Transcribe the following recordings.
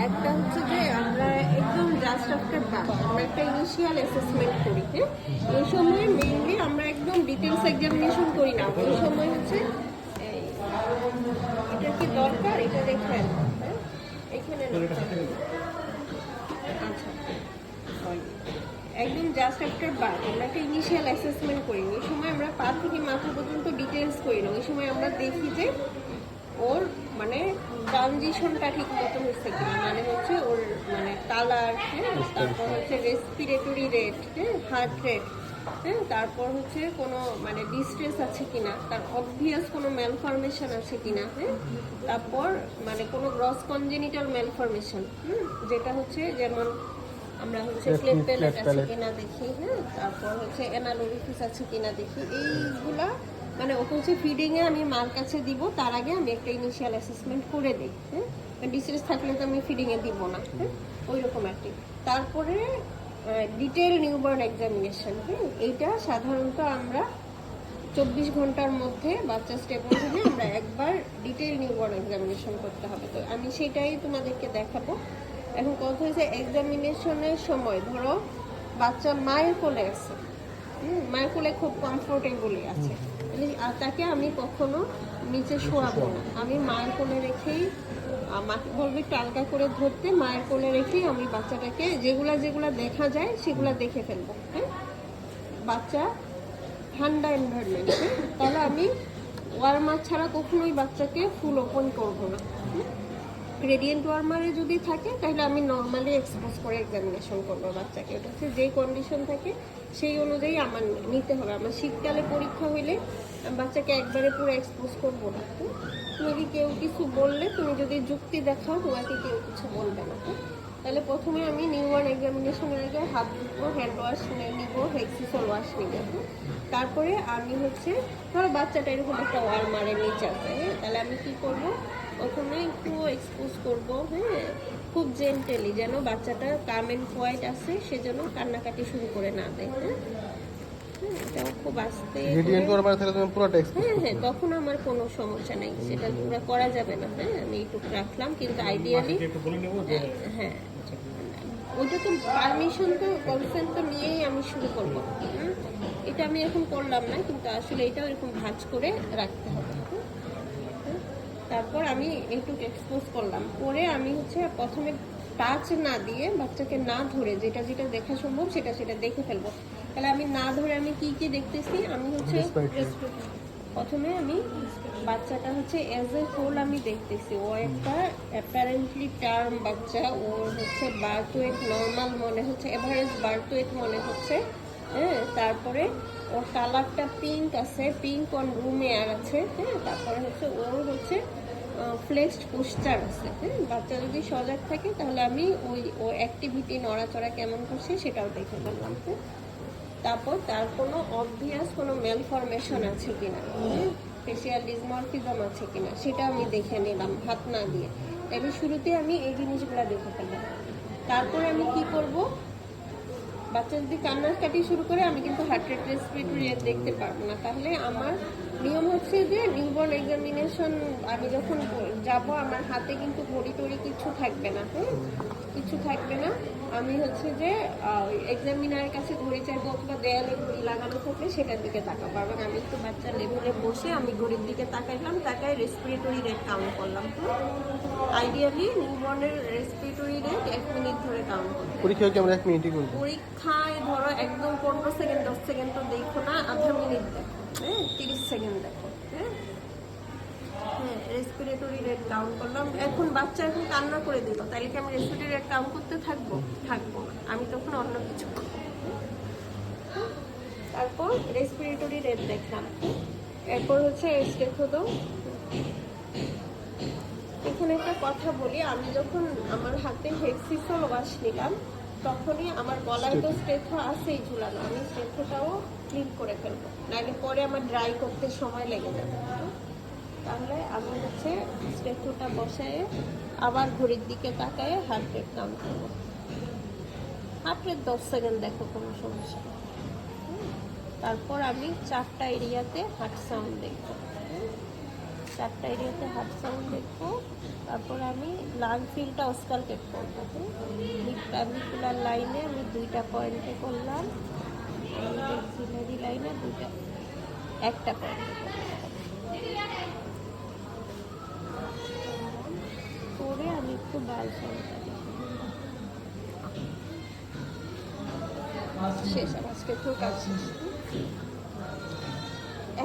একটা হচ্ছে যে আমরা একদম জাস্ট আফটার বার্থ আমরা একটা ইনিশিয়াল অ্যাসেসমেন্ট করি। হ্যাঁ, এই সময় মেইনলি আমরা একদম ডিটেলস এক্সামিনেশন করি না। ওই সময় হচ্ছে এটা কি দরকার এটা দেখেন। হ্যাঁ, এখানে আচ্ছা একদম জাস্ট আফটার বার্থ আমরা একটা ইনিশিয়াল অ্যাসেসমেন্ট করি। ওই সময় আমরা পা থেকে মাথা পর্যন্ত ডিটেলস করি না। ওই সময় আমরা দেখি যে ওর মানে ট্রানজিশনটা ঠিক মতো হচ্ছে কিনা, মানে হচ্ছে ওর মানে কালার, হ্যাঁ, তারপর হচ্ছে রেসপিরেটরি রেট, হ্যাঁ, হার্ট রেট, হ্যাঁ, তারপর হচ্ছে কোনো মানে ডিস্ট্রেস আছে কিনা, তার অবভিয়াস কোনো ম্যালফরমেশন আছে কিনা, হ্যাঁ, তারপর মানে কোনো গ্রস কনজেনিটাল ম্যালফরমেশন, যেটা হচ্ছে যেমন আমরা হচ্ছে ক্লেফট প্যালেট আছে কিনা দেখি, হ্যাঁ, তারপর হচ্ছে অ্যানাল ওরিফিস আছে কিনা দেখি। এইগুলা মানে ওকে হচ্ছে ফিডিংয়ে আমি মার কাছে দিব, তার আগে আমি একটা ইনিশিয়াল অ্যাসেসমেন্ট করে দিই। হ্যাঁ, ডিস্ট্রেস থাকলে তো আমি ফিডিংয়ে দিব না। হ্যাঁ, ওই রকম একটি। তারপরে ডিটেল নিউবর্ন এক্সামিনেশন। হ্যাঁ, এইটা সাধারণত আমরা 24 ঘন্টার মধ্যে বাচ্চা স্টেবল হলে আমরা একবার ডিটেল নিউবর্ন এক্সামিনেশন করতে হবে। তো আমি সেটাই তোমাদেরকে দেখাবো। এখন কথা হয়েছে এক্সামিনেশনের সময় ধরো বাচ্চা মায়ের কোলে আছে, মায়ের কোলে খুব কমফোর্টেবলি আছে, তাকে আমি কখনো নিচে শোয়াবো না। আমি মায়ের কোলে রেখেই মাকে বলবো একটু আলগা করে ধরতে, মায়ের কোলে রেখেই আমি বাচ্চাটাকে যেগুলা দেখা যায় সেগুলা দেখে ফেলবো। হ্যাঁ, বাচ্চা ঠান্ডা এনভায়রনমেন্ট, তাহলে আমি ওয়ার্মার ছাড়া কখনোই বাচ্চাকে ফুল ওপেন করবো না। গ্রেডিয়েন্ট ওয়ার্মারে যদি থাকে তাহলে আমি নর্মালি এক্সপোজ করে এক্সামিনেশন করবো বাচ্চাকে। ওটা হচ্ছে যে কন্ডিশন থাকে সেই অনুযায়ী আমার নিতে হবে। আমার শীতকালে পরীক্ষা হইলে বাচ্চাকে একবারে পুরো এক্সপোজ করবো না। তোমাকে কেউ কিছু বললে তুমি যদি যুক্তি দেখাও তোমাকে কেউ কিছু বলবে না। তাহলে প্রথমে আমি নিউবর্ন এক্সামিনেশনের আগে হাত ধুবো, হ্যান্ড ওয়াশ নিব, হেক্সিসল ওয়াশ নিব। তারপরে আমি হচ্ছে ধরো বাচ্চাটা এরকম একটা ওয়ার্মারের নিচে আছে, হ্যাঁ, তাহলে আমি কি করবো প্রথমে একটু এক্সপোজ করব, হ্যাঁ, খুব জেন্টেলি, যেন বাচ্চাটা কাম এন্ড কোয়াইট আছে, সেজন্য কান্নাকাটি শুরু করে না দেয়। হ্যাঁ, এটাও খুব আস্তে, হ্যাঁ হ্যাঁ, তখন আমার কোনো সমস্যা নেই, সেটা পুরো করা যাবে না। হ্যাঁ, আমি একটু রাখলাম, কিন্তু আইডিয়ালি হ্যাঁ ওইটা তো পারমিশন তো কনসেন্ট তো নিয়েই আমি শুরু করবো। এটা আমি এখন করলাম না, কিন্তু আসলে এটাও এরকম ভাঁজ করে রাখতে হবে। তারপর আমি এইটুকু এক্সপোজ করলাম, পরে আমি হচ্ছে প্রথমে টাচ না দিয়ে বাচ্চাকে না ধরে যেটা যেটা দেখা সম্ভব সেটা সেটা দেখে ফেলবো। তাহলে আমি না ধরে আমি কি কি দেখতেছি, আমি হচ্ছে প্রথমে আমি বাচ্চাটা হচ্ছে এজ এ হোল আমি দেখতেছি। ও একটা অ্যাপারেন্টলি টার্ম বাচ্চা, ওর হচ্ছে বার্থ ওয়েট নর্মাল মনে হচ্ছে, এভারেজ বার্থ ওয়েট মনে হচ্ছে। হ্যাঁ, তারপরে ওর কালারটা পিঙ্ক আছে, পিঙ্ক অন রুম এয়ার আছে। হ্যাঁ, তারপরে হচ্ছে ওর হচ্ছে ফ্লেক্সড পোস্টার আছে। হ্যাঁ, বাচ্চা যদি সজাগ থাকে তাহলে আমি ও অ্যাক্টিভিটি নড়াচড়া কেমন করছে সেটাও দেখে ফেললাম। হ্যাঁ, তারপর তার কোনো অবভিয়াস কোনো ম্যালফরমেশন আছে কিনা, ফেসিয়াল ডিসমরফিজম আছে কিনা সেটা আমি দেখে নিলাম হাত না দিয়ে। তাহলে শুরুতে আমি এই জিনিসগুলো দেখে ফেললাম। তারপরে আমি কি করব, বাচ্চা যদি কান্নাকাটি শুরু করে আমি কিন্তু হার্ট রেট, রেসপিরেটরি রেট দেখতে পারবো না। তাহলে আমার নিয়ম হচ্ছে যে নিউবর্ন এক্সামিনেশন আমি যখন যাব আমার হাতে কিন্তু ঘড়ি টড়ি কিছু থাকবে না। হ্যাঁ, কিছু থাকবে না। আমি হচ্ছে যে এক্সামিনারের কাছে ঘড়ি চাইবো, অথবা দেয়ালে ঘড়ি লাগানো থাকলে সেটার দিকে তাকাবো। এবং আমি একটু বাচ্চার লেভেলে বসে আমি ঘড়ির দিকে তাকাইলাম, তাকায় রেসপিরেটরি রেট কাউন্ট করলাম। আইডিয়ালি নিউবর্নের রেসপিরেটরি রেট 1 মিনিট ধরে কাউন্ট করতে। পরীক্ষায় কি আমরা 1 মিনিটই করব? পরীক্ষায় ধরো একদম 15 সেকেন্ড 10 সেকেন্ড তো দেখো না, আধা মিনিট দেখো, হ্যাঁ, 30 সেকেন্ড দেখো। হ্যাঁ হ্যাঁ, রেসপিরেটরি রেট কাউন্ট করলাম। এখন বাচ্চা এখন কান্না করে দিল, তাহলে কি আমি রেসপিরেটরি রেট কাউন্ট করতে থাকবো? থাকবো না, আমি তখন অন্য কিছু করবো। তারপর রেসপিরেটরি রেট দেখলাম, এরপর হচ্ছে স্টেথো। এখানে একটা কথা বলি, আমি যখন আমার হাতে হেক্সিসল ওয়াশ নিলাম তখনই আমার গলায় তো স্টেথো আছেই ঝুলানো, আমি স্টেথোটাও ক্লিন করে ফেলবো, নাহলে পরে আমার ড্রাই করতে সময় লেগে যাবে। তাহলে আমি হচ্ছে স্টেথোটা বসায় আবার ঘড়ির দিকে তাকায় হার্ট রেট কাউন্ট করবো। হার্ট রেট 10 সেকেন্ড দেখো, কোনো সমস্যা নেই। তারপর আমি 4টা এরিয়াতে হার্ট সাউন্ড দেখবো। 4টা এরিয়াতে হার্ট সাউন্ড দেখবো। তারপর আমি লাং ফিলটা অস্কালকেট করবো। মিড ক্লাভিকুলার লাইনে আমি 2টা পয়েন্টে করলাম, এক্সিলারি লাইনে একটা পয়েন্টে করে আমি একটু বাল সাউন্ডটা শেষ। আজকে তো কাজ শেষ।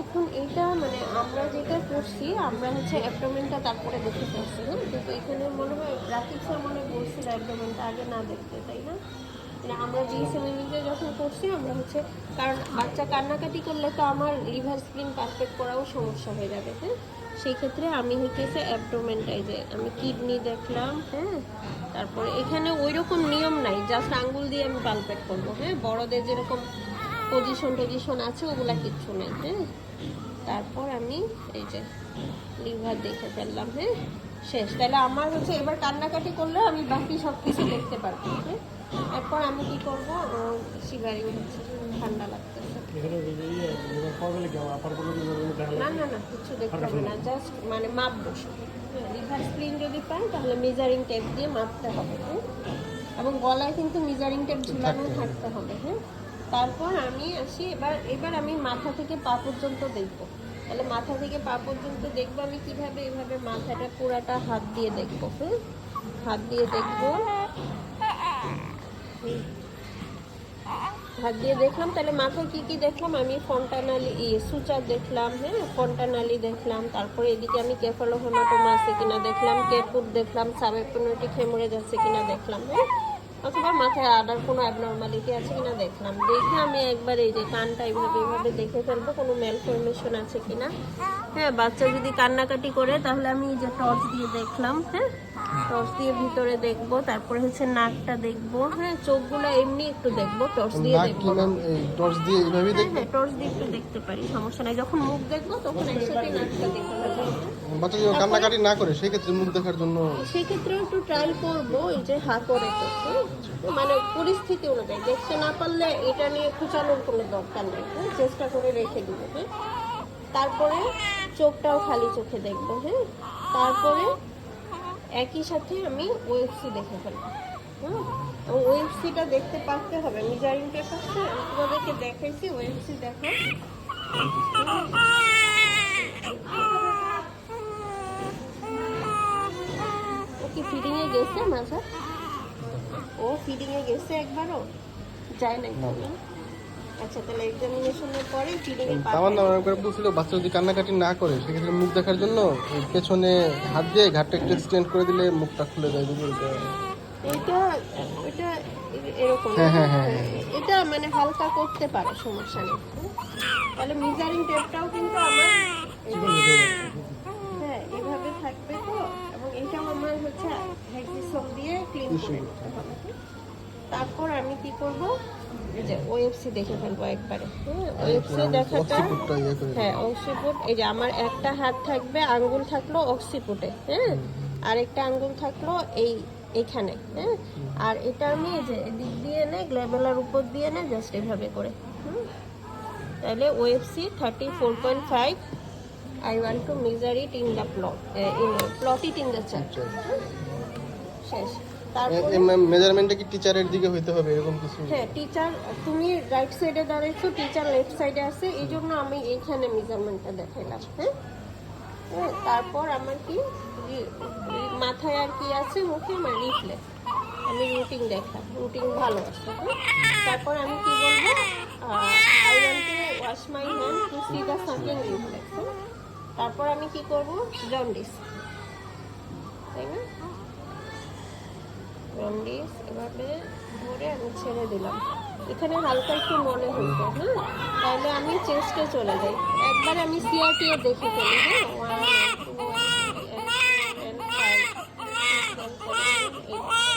এখন এটা মানে আমরা যেটা করছি, আমরা হচ্ছে অ্যাবডোমেনটা তারপরে দেখে ফেলছি। হ্যাঁ, কিন্তু এখানে মনে হয় রাকিব স্যার মনে বলছিল অ্যাবডোমেনটা আগে না দেখতে, তাই না? মানে আমরা জিএসএমএমএতে যখন করছি আমরা হচ্ছে, কারণ বাচ্চা কান্নাকাটি করলে তো আমার লিভার স্প্লিন পারফেক্ট করাও সমস্যা হয়ে যাবে। হ্যাঁ, সেই ক্ষেত্রে আমি হইতেছে অ্যাবডোমেনটাই যে আমি কিডনি দেখলাম। হ্যাঁ, তারপরে এখানে ওই রকম নিয়ম নাই, জাস্ট আঙ্গুল দিয়ে আমি পালপেট করবো। হ্যাঁ, বড়দের যেরকম পজিশন আছে ওগুলা কিচ্ছু নেই। হ্যাঁ, তারপর আমি এই যে লিভার দেখে ফেললাম। হ্যাঁ, শেষ। তাহলে আমার হচ্ছে এবার কান্নাকাটি করলে আমি বাকি সব কিছু দেখতে পারবো। হ্যাঁ, এরপর আমি কি করবো, শিভারিং হচ্ছে, ঠান্ডা লাগতেছে। না না না, কিছু দেখতে হবে না, জাস্ট মানে মাপ বসে। লিভার স্প্লিন যদি পাই তাহলে মেজারিং টেপ দিয়ে মাপতে হবে। হ্যাঁ, এবং গলায় কিন্তু মেজারিং টেপ ঝুলানো থাকতে হবে। হ্যাঁ, তারপর আমি আসি এবার আমি মাথা থেকে পা পর্যন্ত দেখবো। তাহলে মাথা থেকে পা পর্যন্ত দেখবো আমি কিভাবে, এভাবে মাথাটা পুরাটা হাত দিয়ে দেখবো। হ্যাঁ, হাত দিয়ে দেখবো, হাত দিয়ে দেখলাম। তাহলে মাথায় কি কি দেখলাম আমি, ফন্টানালি সুচার দেখলাম। হ্যাঁ, ফন্টানালি দেখলাম। তারপরে এদিকে আমি কেফালোহেমাটোমা আছে কিনা দেখলাম, কেপুট দেখলাম, সাবএপিনেটিক হেমোরেজ আছে কিনা দেখলাম। হ্যাঁ, অথবা মাথায় আদার কোনো অ্যাবনর্মালিটি আছে কিনা দেখলাম। দেখে আমি একবার এই যে কানটা এইভাবে দেখে ফেলবো কোনো ম্যালফরমেশন আছে কিনা। হ্যাঁ, বাচ্চা যদি কান্নাকাটি করে তাহলে আমি এই যে টর্চ দিয়ে দেখলাম। হ্যাঁ, টর্চ দিয়ে ভিতরে দেখবো। তারপরে হচ্ছে নাকটা দেখবো। হ্যাঁ, চোখগুলো এমনি একটু দেখবো, টর্চ দিয়ে দেখবো। টর্চ দিয়ে এইভাবেই দেখবো। হ্যাঁ, টর্চ দিয়ে একটু দেখতে পারি, সমস্যা নাই। যখন মুখ দেখবো তখন একসাথে নাকটা দেখতে পারবো। বাচ্চা যদি কান্নাকাটি না করে সেই ক্ষেত্রে মুখ দেখার জন্য সেক্ষেত্রে একটু ট্রায়াল করবো, এই যে হা করে করতে, মানে পরিস্থিতি অনুযায়ী। দেখতে না পারলে এটা নিয়ে খুঁচানোর কোনো দরকার নেই। হ্যাঁ, চেষ্টা করে রেখে দিব। হ্যাঁ, তারপরে চোখটাও খালি চোখে দেখবো। হ্যাঁ, তারপরে একই সাথে আমি ওএফসি দেখে ফেলবো। হ্যাঁ, এবং ওএফসিটা দেখতে পারতে হবে। মেজারিং টেপ আছে, আমি তোমাদেরকে দেখাইছি ওএফসি দেখো। ও কি ফিডিংয়ে গেছে মাঝে? ও ফিডিংয়ে গেছে একবারও? যায় নাই? আচ্ছা, তাহলে এক্সামিনেশনের পরে ফিডিংয়ে আমার নাম করে বলছিল বাচ্চা যদি কান্নাকাটি না করে সেক্ষেত্রে মুখ দেখার জন্য পেছনে হাত দিয়ে ঘাটটা একটু এক্সটেন্ড করে দিলে মুখটা খুলে যায়। যদি এটা এরকম, এটা মানে হালকা করতে পারে, সমস্যা নেই। তাহলে মেজারিং টেপটাও কিন্তু আমার হ্যাঁ এভাবে থাকবে তো, এবং এটাও আমার হচ্ছে হেক্সিসম দিয়ে ক্লিন করে নিতে হবে। তারপর আমি কি করব, এই যে ওএফসি দেখে ফেলবো একবারে। হ্যাঁ, ওএফসি দেখাটা, হ্যাঁ অক্সিপুট, এই যে আমার একটা হাত থাকবে, আঙ্গুল থাকলো অক্সিপুটে। হ্যাঁ, আর একটা আঙ্গুল থাকলো এইখানে। হ্যাঁ, আর এটা আমি এই যে এদিক দিয়ে এনে গ্ল্যাবেলার উপর দিয়ে এনে জাস্ট এভাবে করে। তাহলে OFC 34.5, I want to measure it in the plot it in the chart. শেষ। তারপরে মেজারমেন্টটা কি টিচারের দিকে হইতে হবে এরকম কিছু? হ্যাঁ, টিচার তুমি রাইট সাইডে দাঁড়াইছো, টিচার লেফট সাইডে আছে, এই জন্য আমি এইখানে মেজারমেন্টটা দেখাইলাম। হ্যাঁ, তারপর আমার কি মাথায় আর কি আছে, মুখে আমার রিফ্লেক্স, আমি রুটিন দেখলাম, রুটিন ভালো আছে। তারপর আমি কি বলবো, I want two wash my hand to C the sucking reflex. তারপর আমি কি করব, জন্ডিস, তাই না? জন্ডিস এভাবে ধরে আমি ছেড়ে দিলাম। এখানে হালকা একটু মনে হইতো। হ্যাঁ, তাহলে আমি চেস্টে চলে যাই, একবারে আমি সিআরটিও দেখে ফেলি। হ্যাঁ, 1 2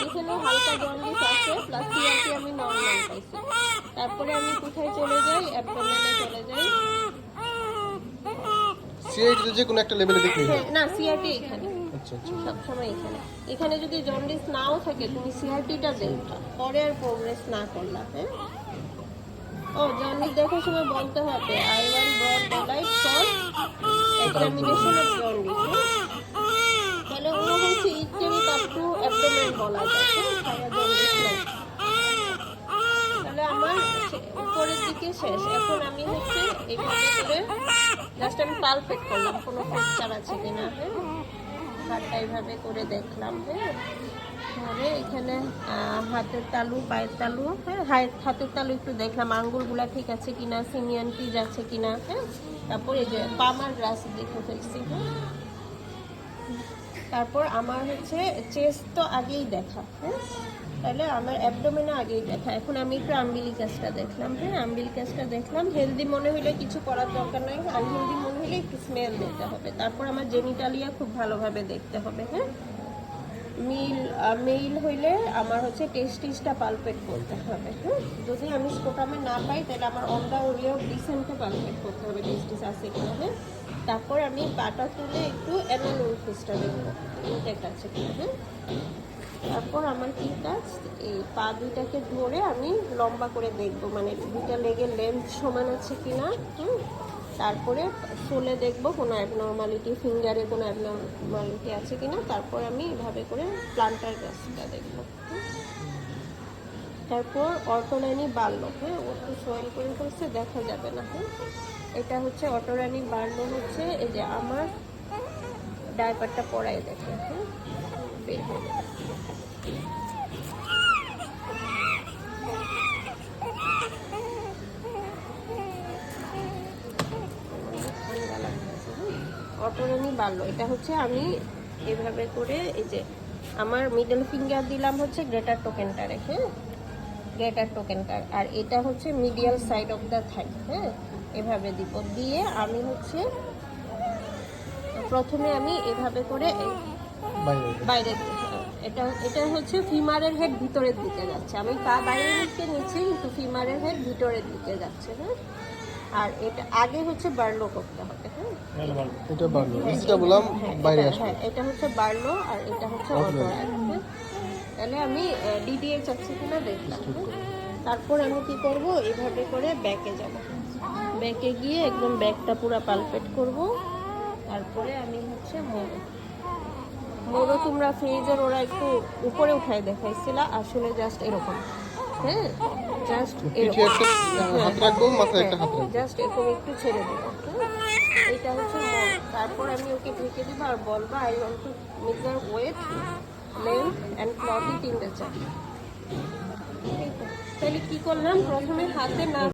এখানে হালকা জন্ডিস আছে, প্লাস সিআরটি আমি নর্মাল পাইছি। তারপরে আমি কোথায় চলে যাই, অ্যাবডোমেনে চলে যাই। সিআরটি যে কোনো একটা লেভেলে দেখলে না, সিআরটি এখানে সবসময় এখানে যদি জন্ডিস নাও থাকে তুমি সিআরটিটা দেখবা, পরে আর প্রোগ্রেস না করলা। হ্যাঁ, ও জন্ডিস দেখার সময় বলতে হবে I want broad light for examination of jaundice. তাহলে ও হচ্ছে ইকটেরিক আপ টু অ্যাবডোমেন বলা যায়, ছায়া জন্ডিস নাই। তাহলে আমার উপরের দিকে শেষ। এখন আমি হচ্ছে এইভাবে করে জাস্ট আমি পালপেট করলাম কোনো ফ্র্যাকচার আছে কিনা, হ্যাঁ, হাতটা এইভাবে করে দেখলাম, হ্যাঁ, ধরে এখানে হাতের তালু, পায়ের তালু, হ্যাঁ, হাতের তালু একটু দেখলাম আঙ্গুলগুলা ঠিক আছে কিনা, সিনিয়ন টিজ আছে কিনা, হ্যাঁ, তারপর এই যে পামার গ্রাস দেখে ফেলছি, হ্যাঁ। তারপর আমার হচ্ছে চেস্ট তো আগেই দেখা, হ্যাঁ, তাহলে আমার অ্যাবডোমেনও আগেই দেখা। এখন আমি একটু আম্বিলিকাসটা দেখলাম, হ্যাঁ, আম্বিলিকাসটা দেখলাম। হেলদি মনে হলে কিছু করার দরকার নাই, আনহেলদি মনে হলে একটু স্মেল দিতে হবে। তারপর আমার জেনিটালিয়া খুব ভালোভাবে দেখতে হবে, হ্যাঁ। মেল হইলে আমার হচ্ছে টেস্টিসটা পালপেট করতে হবে, হ্যাঁ। যদি আমি স্পোটামে না পাই তাহলে আমার অন দ্য ওয়ে অফ ডিসেন্টে পালপেট করতে হবে টেস্টিস আছে কিনা, হ্যাঁ। তারপর আমি পাটা তুলে একটু অ্যানাল ওরিফিসটা দেখবো ইনটেক্ট আছে কিনা, হ্যাঁ। তারপর আমার কি কাজ, এই পা দুইটাকে ধরে আমি লম্বা করে দেখবো, মানে দুইটা লেগের লেন্থ সমান আছে কিনা, হুম। তারপরে সোলে দেখবো কোনো অ্যাবনর্মালিটি, ফিঙ্গারে কোনো অ্যাবনর্মালিটি আছে কিনা। তারপর আমি এভাবে করে প্লান্টার গ্রাসটা দেখবো, হুম। তারপর অটোরানি বাড়লো, হ্যাঁ, ও একটু সোয়েল করে ফেলছে, দেখা যাবে না, হ্যাঁ। এটা হচ্ছে অটোরানি বাড়লো, হচ্ছে এই যে আমার ডায়পারটা পরাই দেখে, হ্যাঁ, বের হয়ে যাবে। অটোরানি বাড়লো, এটা হচ্ছে আমি এভাবে করে এই যে আমার মিডল ফিঙ্গার দিলাম হচ্ছে গ্রেটার টোকেনটা রেখে, গ্রেটার টোকেনটার, আর এটা হচ্ছে মিডিয়াল সাইড অফ দ্য থাই, হ্যাঁ, এভাবে দিব। দিয়ে আমি হচ্ছে প্রথমে আমি এভাবে করে বাইরে এটা এটা হচ্ছে ফিমারের হেড ভিতরের দিকে যাচ্ছে, আমি পা বাইরের দিকে নিচ্ছি কিন্তু ফিমারের হেড ভিতরের দিকে যাচ্ছে, হ্যাঁ। আর এটা আগে হচ্ছে বার্লো করতে হবে, হ্যাঁ, এটা বাড়লো, এটা বললাম বাইরে আসবে, হ্যাঁ, এটা হচ্ছে বার্লো আর এটা হচ্ছে অটোরানি, হ্যাঁ। তাহলে আমি ডিডিএইচ আছে কিনা দেখলাম, হ্যাঁ। তারপর আমি কি করব, এভাবে করে ব্যাকে যাব, ব্যাকে গিয়ে একদম ব্যাকটা পুরো পালপেট করব। তারপরে আমি হচ্ছে মোড়ো তোমরা ফ্রিজের ওরা একটু উপরে উঠায় দেখাইছিল, আসলে জাস্ট এরকম, হ্যাঁ, জাস্ট এরকম হাত রাখবো, মাথায় একটা হাত রাখবো, জাস্ট এরকম একটু ছেড়ে দেবো, হ্যাঁ। এটা হচ্ছে মোড়ো। তারপর আমি ওকে ঢেকে দেবো আর বলবো I want to measure weight, length and plot it in the chart. তাহলে কি করলাম, প্রথমে হাতে না